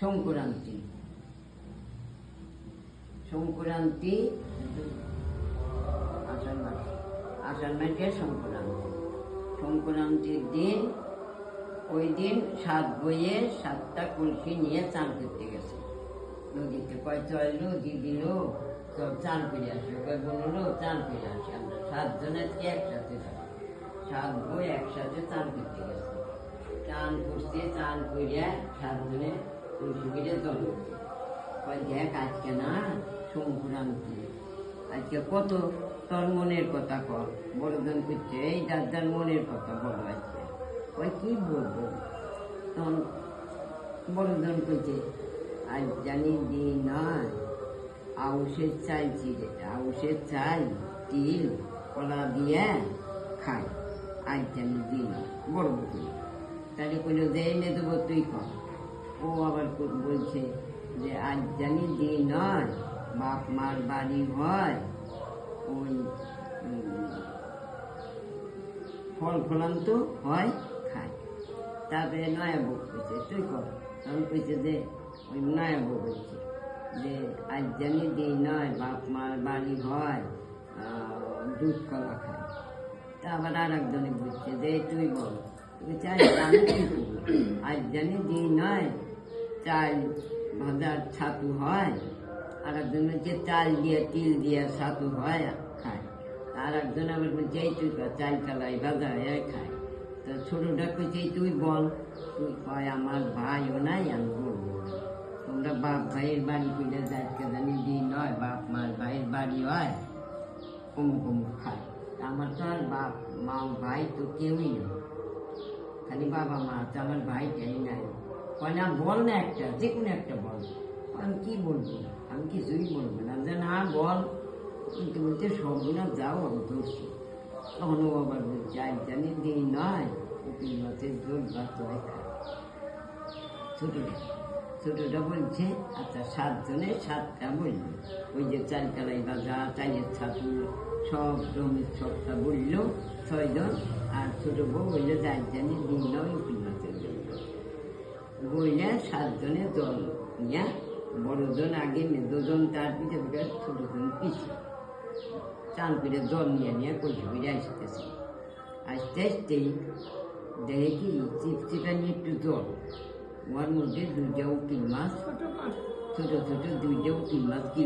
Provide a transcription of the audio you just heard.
সংক্রান্তি সংক্রান্তি আষাঢ় মাসের সংক্রান্তির দিন ওই দিন 7 বইয়ে 7টা কলসি নিয়ে চান করতে গেছে নদীতে। কয় চলো দিদিল সব চান করে আসে, কয় বললো চান করে আসে। আমরা 7 জনের একসাথে যাবো, 7 বই একসাথে চান করতে গেছে। চান করতে চান করিয়া 7 জনে কলসি করে জল করতে। কয় দেখ আজকে না সংক্রান্তি, আজকে কত তোর মনের কথা কর। বড়জন করছে এই দাদার মনের কথা বলো আজকে। ওই কি বলবো, তখন বড়জন করছে আজ জানি দিন নয় আউশের চাল চিড়ে, আউশের চাল তিল কলা দিয়ে খায়, আজ জানি দিন নয়। বড় বকুল তাহলে কইল যে এনে দেবো তুই কর। ও আবার বলছে যে আজ জানি দিন নয় বাপ মার বাড়ি হয় ওই ফল ফলান্ত হয় খায়। তারপরে নয়া বউ কইছে তুই কর। তখন কইছে যে ওই নয়া বউ বলছে যে আজ জানি দিন নয় বাপ মার বাড়ি হয় দুধ কলা খায়। তা আবার আর একজনে বলছে যে তুই বল। চাই আমি কি করবো, আজ জানি দিন নয় চাল ভাজার ছাতু হয়। আর একজন বলছে চাল দিয়ে তিল দিয়ে ছাতু হয় খায়। আর একজন আবার বলছে এই তুই চাল চালাই ভাজা হয় খায়। তো ছোটটা কইছে তুই বল। তুই কয় আমার ভাইও নাই আমি বলবো, তোমরা বাপ ভাইয়ের বাড়ি কইলে যাইতে জানি দিন নয় বাপ মার ভাইয়ের বাড়ি হয় অমুক অমুক খায়। আমার তো আর বাপ মা ভাই তো কেউই নেই, খালি বাবা মা আছে, আমার ভাইটাই নাই। কয় না বল না একটা, যে কোনো একটা বল। আমি কি বলবো, আমি কিছুই বলবো না। যে না বল, কিন্তু বলতে সবগুলো যাও আমি ধরছি। তখন ও আবার বলছে আজ জানি দিন নয় উকিল মাছের জোর ভাত হয় খায়। ছোটটা বলছে আচ্ছা 7 জনে 7টা বললো। ওই যে চাল কালাই ভাজা চালের ছাতু সব জমির সবটা বললো 6 জন। আর ছোট বউ বললো যে আজ জানি দিন নয় উকিল মাছের জল বইলে 7 জনে জল নিয়ে বড়জন আগে 2জন তার পিঠে পিঠে 2জন পিছিয়ে চান করে জল নিয়ে নিয়ে কলসি করে আসতেছে। আসতে আসতেই দেখে কি চিপচিপা নিয়ে একটু জল, ওর মধ্যে 2টা উকিল মাছ, ছোট ছোট 2টা উকিল মাছ কি